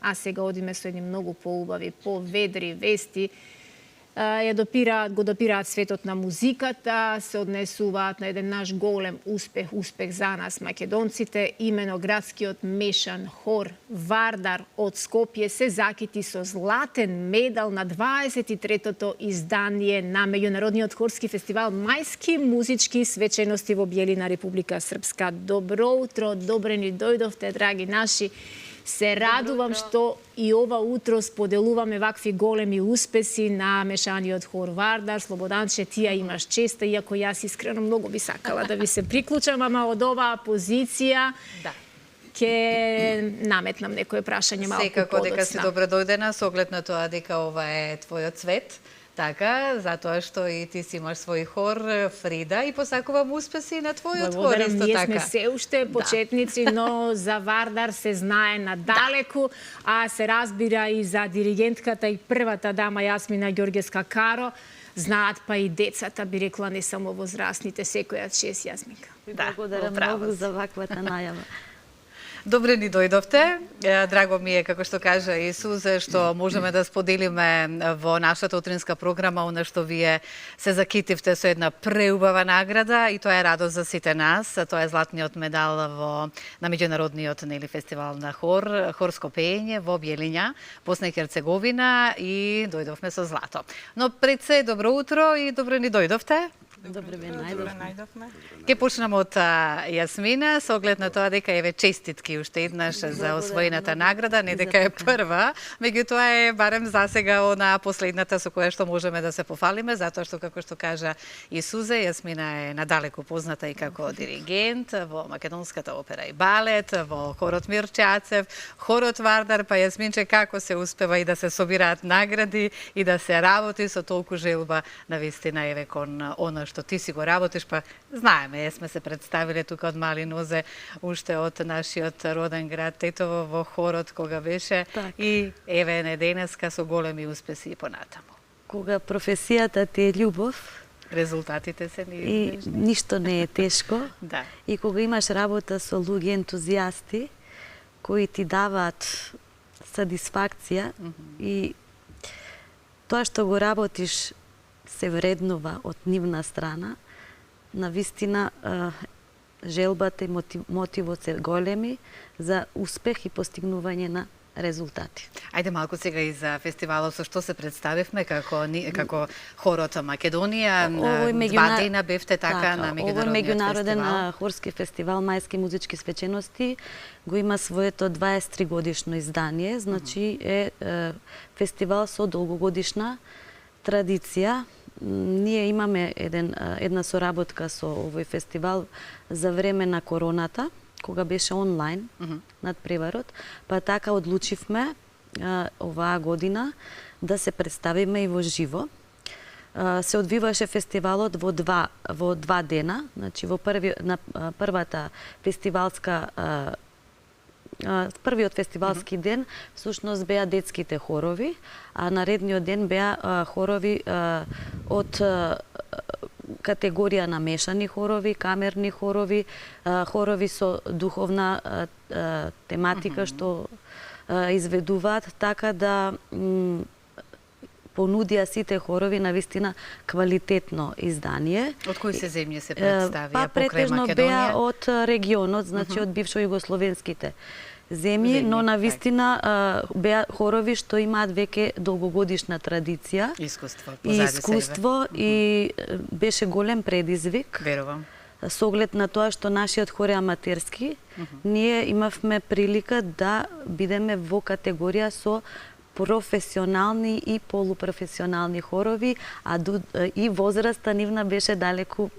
А сега одиме со едни многу поубави, поведри вести. Го допираат светот на музиката, се однесуваат на еден наш голем успех за нас македонците. Имено градскиот мешан хор Вардар од Скопје се закити со златен медал на 23-тото издание на меѓународниот хорски фестивал Мајски музички свечености во Бјелина, Република Српска. Добро утро, добре ни дојдовте, драги наши. Се радувам што и ова утро споделуваме вакви големи успеси на мешаниот хор Вардар. Слободанче, ти ја имаш честа, иако јас искрено многу би сакала да ви се приклучам, ама од оваа позиција ќе наметнам некое прашање малку подоцна. Секако дека си добре дојдена, со оглед на тоа дека ова е твојот свет. Така, затоа што и ти си имаш свој хор, Фрида, и посакувам успеси на твојот хор, исто така. Ние сме се уште почетници, но за Вардар се знае надалеку, а се разбира и за диригентката и првата дама Јасмина Ѓоргеска Каро. Знаат па и децата, би рекла, не само возрастните, секоја чест, Јасминка. Благодарам многу за ваквата најава. Добре ни дојдовте. Драго ми е, како што кажа Исус, што можеме да споделиме во нашата утринска програма она што вие се закитивте со една преубава награда, и тоа е радост за сите нас. Тоа е златниот медал на меѓународниот фестивал на хорско пеење во Бјелиња, Босна и Херцеговина, и дојдовме со злато. Но пред се, добро утро и добре ни дојдовте. Добре ве најдовме. Ке почнам од Јасмина, со оглед на тоа дека еве честитки уште еднаш за освоената награда, не дека е прва, меѓутоа е барем засега она последната со која што можеме да се пофалиме, затоа што, како што кажа Исузе, Јасмина е надалеку позната и како диригент во Македонската опера и балет, во хорот Мирчацев, хорот Вардар, па Јасминче, како се успева и да се собираат награди и да се работи со толку желба, навистина еве кон она што ти си го работиш, па знаеме, сме се представиле тука од мали нозе, уште од нашиот роден град Тетово во хорот кога беше, и еве не денеска со големи успеси и понатаму. Кога професијата ти е љубов, резултатите се и ништо не е тешко, да. И кога имаш работа со луѓе ентузијасти кои ти даваат сатисфакција, и тоа што го работиш се вреднува од нивна страна, навистина желбата и мотивот се големи за успех и постигнување на резултати. Ајде малку сега и за фестивалот, со што се представивме како хорот Македонија, 2 дена бевте така на меѓународниот фестивал. Овој меѓународен хорски фестивал Мајски музички свечености го има своето 23 годишно издание, значи е фестивал со долгогодишна традиција. Ние имаме една соработка со овој фестивал за време на короната, кога беше онлайн надпреварот, па така одлучивме оваа година да се представиме и во живо. Се одвиваше фестивалот во два дена, значи во првиот фестивалски ден всушност беа детските хорови, а наредниот ден беа хорови од категорија на мешани хорови, камерни хорови, хорови со духовна тематика што изведуваат, така да понудија сите хорови навистина квалитетно издание. Од кои се земји се представија покрај Македонија? Претежно беа од регионот, значи од бившо југословенските земји, но навистина беа хорови што имаат веќе долгогодишна традиција, искуство и беше голем предизвик. Верувам. Со оглед на тоа што нашиот хор е аматерски, ние имавме прилика да бидеме во категорија со професионални и полупрофесионални хорови, и возраста нивна беше далеку.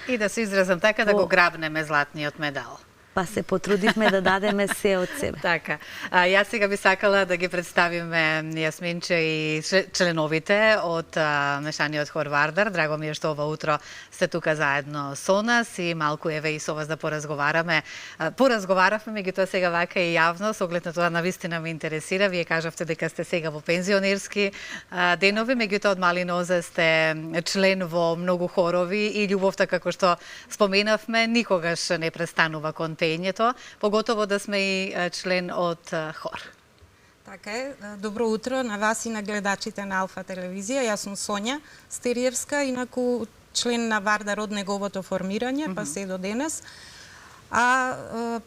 И да се изразам така, да го грабнеме златниот медал. Па се потрудивме да дадеме се од себе. Така. Јас сега би сакала да ги представиме Јасминче и членовите од мешаниот хор Вардар. Драго ми е што ова утро сте тука заедно со нас и малку еве и со вас да поразговараме. Поразговаравме, меѓутоа сега вака и јавно, со оглед на тоа навистина ме интересира. Вие кажавте дека сте сега во пензионерски денови, меѓутоа од мали нозе сте член во многу хорови и љубовта, како што споменавме, никогаш не престанува кон пењето, поготово да сме и член од хор. Така е. Добро утро на вас и на гледачите на Алфа телевизија. Јас сум Сонја Стериевска, инаку член на Вардар од неговото формирање, па се до денес.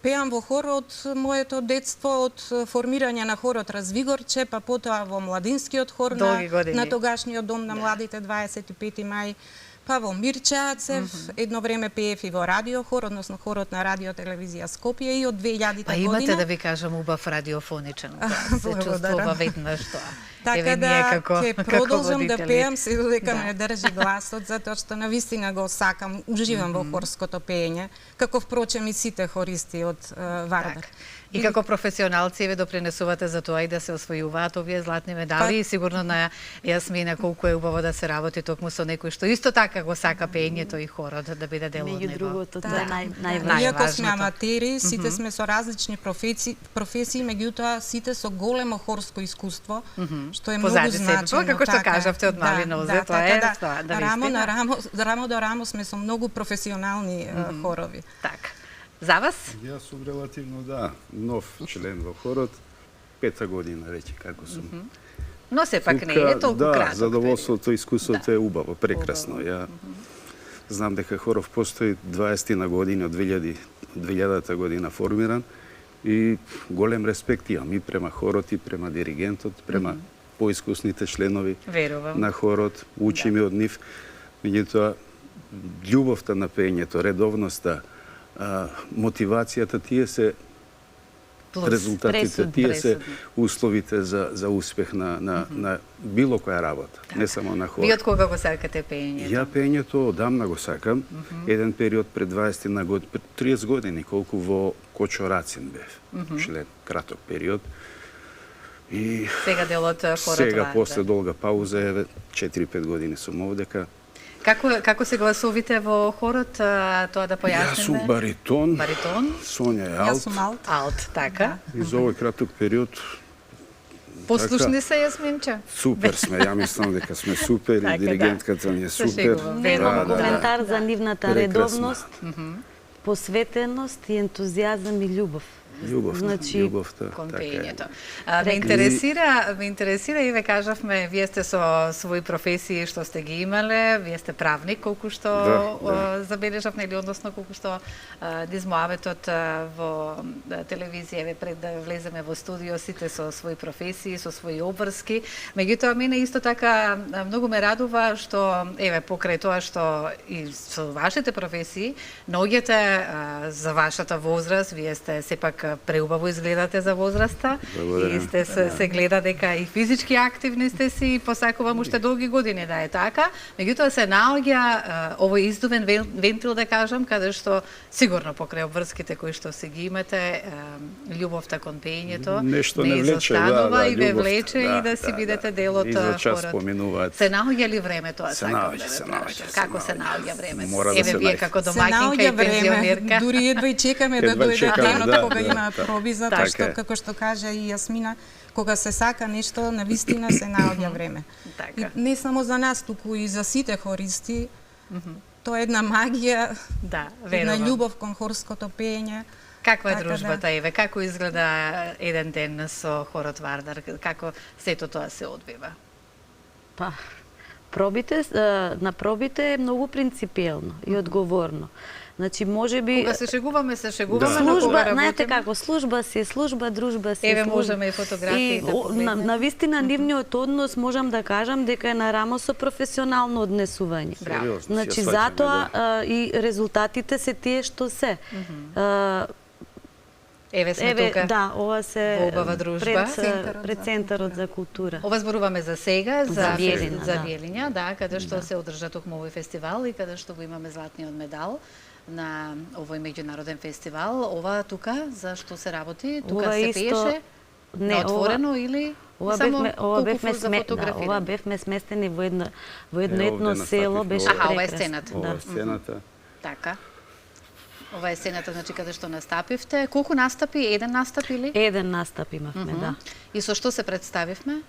Пеам во хор од моето детство, од формирање на хорот Развигорче, па потоа во младинскиот хор на тогашниот дом на младите 25 мај, па во Мирчеацев, едно време пеев и во радиохор, односно хорот на Радио телевизија Скопје и од 2000 година. Па имате да ви кажам убав радиофоничен. Се чувствува веднаш тоа. Така да ќе продолжам да пеам се додека ме држи гласот, затоа што навистина го сакам, уживам во хорското пеење, како впрочем и сите хористи од Вардар. И како професионалци ве допринесувате за тоа и да се освојуваат овие златни медали и сигурно на Јасмина колку е убаво да се работи токму со некој што исто така го сака пеењето и хорот да биде дел од него. Меѓу другото, тоа е најважното. Иако сме аматери, сите сме со различни професии, меѓутоа сите со големо хорско искуство, што е многу значајно. Како што кажавте од мали нозе, тоа е тоа, да рамо на рамо до рамо сме со многу професионални хорови. Така. За вас? Јас сум релативно, нов член во хорот, 5 година веќе како сум. Но сепак не е толку краток. Да, задоволството, искуството е убаво, прекрасно. Ја знам дека хоров постои 20 на години, од 2000 година формиран и голем респект имам и према хорот, и према диригентот, према поискусните членови на хорот, учиме од нив. Меѓутоа, љубовта на пеењето, редовноста, мотивацијата, тие се резултатите, тие се условите за успех на било која работа, не само на хора. Ви од кога го сакате пеењето? Ја пеењето одамна го сакам. Еден период пред 20 на години, пред 30 години, колку во Кочо Рацин бев, член, краток период. И сега делот хорот сега после долга пауза, еве 4-5 години сум овдека. Како се гласовите во хорот, тоа да појасниме? Јас сум баритон. Баритон. Сонја е алт. Јас сум алт. Алт, така. И за овој краток период послушни се, Јасминче? Супер сме, ја мислам дека сме супер и диригентката ни е супер. Немам коментар за нивната редовност, посветеност и ентузијазам и љубов. Љубовта, кон така е. пеењето. Ме интересира и ве кажавме, вие сте со своји професии што сте ги имале, вие сте правник, колку што забележав, нели, односно колку што дизмоаветот во телевизија, пред да влеземе во студио, сите со своји професии, со своји обврски. Меѓутоа, мене исто така многу ме радува што, еве, покрај тоа што и со вашите професии, наоѓате за вашата возраст, вие сте сепак преубаво изгледате за возраста и сте се гледа дека и физички активни сте си и посакувам уште долги години да е така. Меѓутоа се наоѓа овој издувен вентил, да кажам, каде што сигурно покрај обврските кои што се ги имате, љубовта кон пеењето не изостанува и ве влече и да си бидете дел од хорот. Се наоѓа ли време тоа, сакам да ве прашам? Како се наоѓа време? Еве вие како домаќинка и пензионерка. Дури едва и чекаме да дојде денот кога има проби, затоа што, како што кажа и Јасмина, кога се сака нешто, навистина се наоѓа време. И не само за нас, туку и за сите хористи, тоа е една магија, една љубов кон хорското пеење. Каква е дружбата, еве? Како изгледа еден ден со хорот Вардар? Како сето тоа се одвива? Па, на пробите е многу принципиелно и одговорно. Значи, можеби... Кога се шегуваме, служба, но кога работиме... Знаете како, служба си е служба, дружба си е служба. Еве, можеме и фотографии да погледнеме. Навистина, нивниот однос, можам да кажам, дека е на рамо со професионално однесување. Значи, затоа и резултатите се тие што се. Еве сме тука. Да, ова се во убава дружба пред Центарот за култура. Ова зборуваме за сега, за Биелиња, да, каде што се одржа токму овој фестивал и каде што го имаме златниот медал на овој меѓународен фестивал. Ова тука за што се работи? Тука се пееше на отворено или само ова бевме сместени во едно етно село, беше прекрасно. Ова е сцената. Ова е сцената. Така. Ова е сцената, значи, каде што настапивте. Колку настапи? Еден настап или? Еден настап имавме, да. И со што се представивме?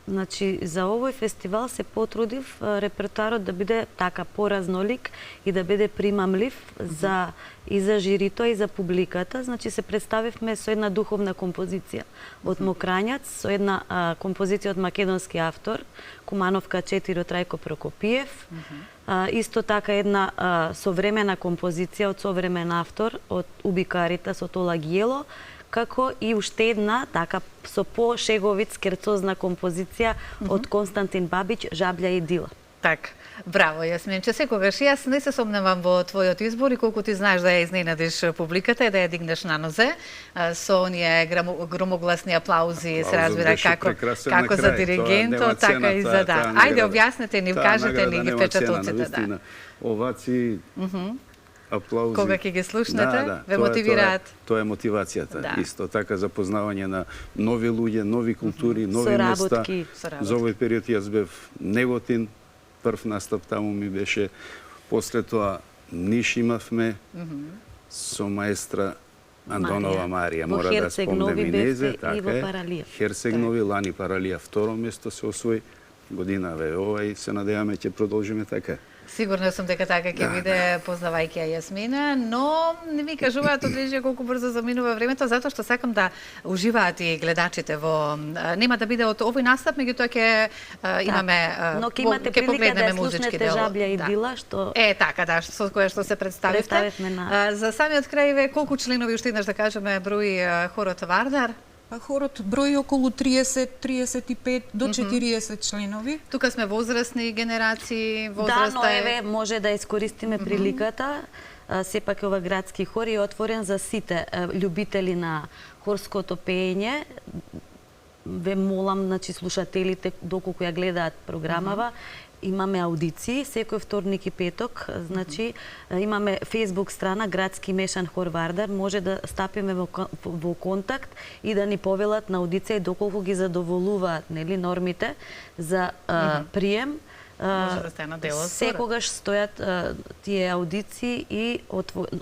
Значи, за овој фестивал се потрудив репертуарот да биде така поразнолик и да биде примамлив и за жирито и за публиката. Значи, се представивме со една духовна композиција од Мокрањац, со една композиција од македонски автор, Кумановка 4 од Трајко Прокопиев. Исто така една современа композиција од современ автор од Убикарита со Тола Гиело, како и уште една така со по-шеговит скерцозна композиција од Константин Бабич, Жаблја и Дила. Так, браво, Јасминче. Секогаш јас не се сомневам во твојот избор и колку ти знаеш да ја изненадиш публиката и да ја дигнеш на нозе со оние громогласни аплаузи, се разбира како за диригентот, така и за да. Ајде, објаснете ни, кажете ни ги впечатоците, да. Овации, аплаузи. Кога ќе ги слушнете, ве мотивираат. Тоа е мотивацијата. Исто така запознавање на нови луѓе, нови култури, нови места. За овој период јас бев Неготин, прв настап таму ми беше, после тоа Ниш имавме со маестра Андонова Марија, мора да спомнем и незе, така е. Херцег-Нови, Лани Паралија второ место се освои, година ова и се надеваме ќе продолжиме така. Сигурна сум дека така ќе биде, познавајќи ја Јасмина, но не ми кажуваат од режија колку брзо заминува времето, затоа што сакам да уживаат и гледачите во... Нема да биде од овој настап, меѓутоа ќе имаме... Но ќе имате прилика да слушнете Жаблја и Дила, што... Така, да, со кое што се представивте. За самиот крај, колку членови, уште еднаш да кажеме, брои хорот Вардар? Хорот брои околу 30-35 до 40 членови. Тука сме возрастни генерации, возраста да, но еве може да искористиме приликата. Сепак ова градски хор е отворен за сите љубители на хорското пеење. Ве молам, значи, слушателите, доколку ја гледаат програмава, имаме аудиции секој вторник и петок, значи имаме Facebook страна Градски мешан хор Вардар, може да стапиме во контакт и да ни повелат на аудиција и доколку ги задоволуваат, нели, нормите за прием. Секогаш стојат тие аудиции и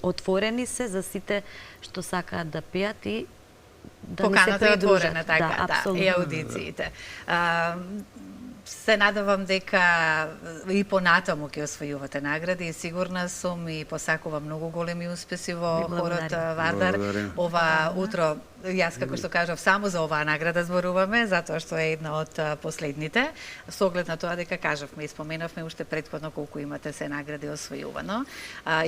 отворени се за сите што сакаат да пеат и да ни се придружат. Поканата е отворена, така, и аудициите. Се надевам дека и понатаму ќе освојувате награди и сигурна сум и посакувам многу големи успеси во хорот Вардар. Ова утро, јас како што кажав, само за оваа награда зборуваме, затоа што е една од последните. Со оглед на тоа дека кажавме и споменавме уште претходно колку имате се награди освојувано.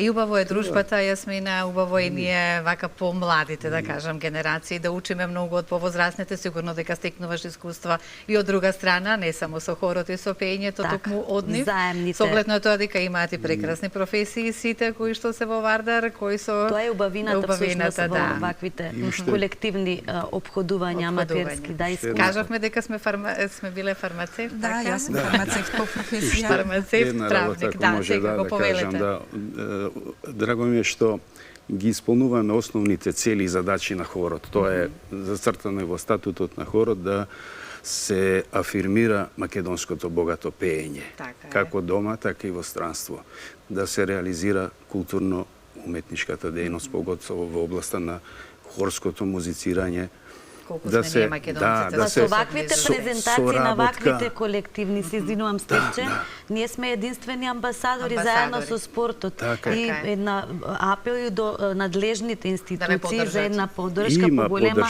И убаво е дружбата, Јасмина, убаво и ние вака помладите, да кажам, генерации, да учиме многу од повозрастните, сигурно дека стекнуваш искуства и од друга страна, не само со хорот и со пеењето, токму од нив. Со оглед на тоа дека имаат и прекрасни професии сите кои што се во Вардар, кои со... Тоа е убавината всушност во ваквите колективни обходувања аматерски. Кажавме дека сме биле фармацевт, така? Да, јас сум фармацевт по професија. Фармацевт, правник, да, сега го повелете. Драго ми е што ги исполнуваме основните цели и задачи на хорот. Тоа е зацртано и во статутот на хорот да се афирмира македонското богато пеење, како дома, така и во странство. Да се реализира културно-уметничката дејност, поготово во областа на хорското музицирање. Колку сме ние македонците. Со ваквите презентации на ваквите колективни, се извинувам Степче, ние сме единствени амбасадори заедно со спортот. И една апел до надлежните институции за една поддршка поголема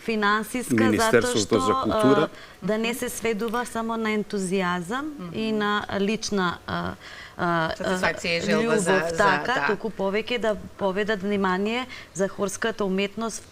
финансиска, затоа што да не се сведува само на ентузијазам и на лична љубов, така, туку повеќе да поведат внимание за хорската уметност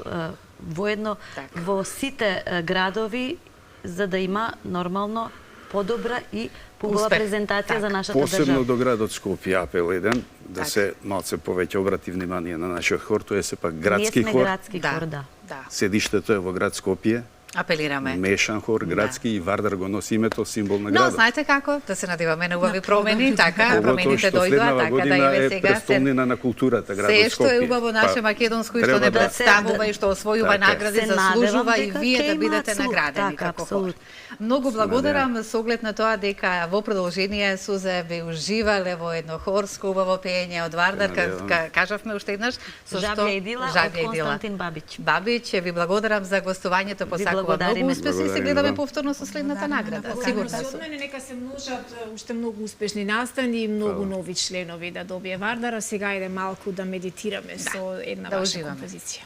воедно во сите градови, за да има нормално подобра и побава презентација за нашата држава. Посебно до градот Скопје апел еден, да се малце повеќе обрати внимание на нашиот хор, тоа е сепак градски хор. Ние сме градски хор, да. Седиштето е во град Скопје. Апелираме. Мешан хор, градски и Вардар го носи името, символ на градот. Но знаете како? Да се надеваме на убави промени, така, промените дојдоа, така да еве сега се престолнина на културата градот Скопје. Се што е убаво наше македонско и што не представува и што освојува награди, заслужува и вие да бидете наградени како хор. Многу благодарам со оглед на тоа дека во продолжение Сузе би уживале во едно хорско убаво пеење од Вардар, кажавме уште еднаш, со што Жаблја и Дила од Константин Бабич. Бабич, ви благодарам за гостувањето, посакувам благодариме. успешни и се гледаме повторно со следната награда. Сигурна Од сум. мене нека се множат уште многу успешни настани и многу нови членови да добие Вардар, а сега иде малку да медитираме со една да ваша уживаме. композиција.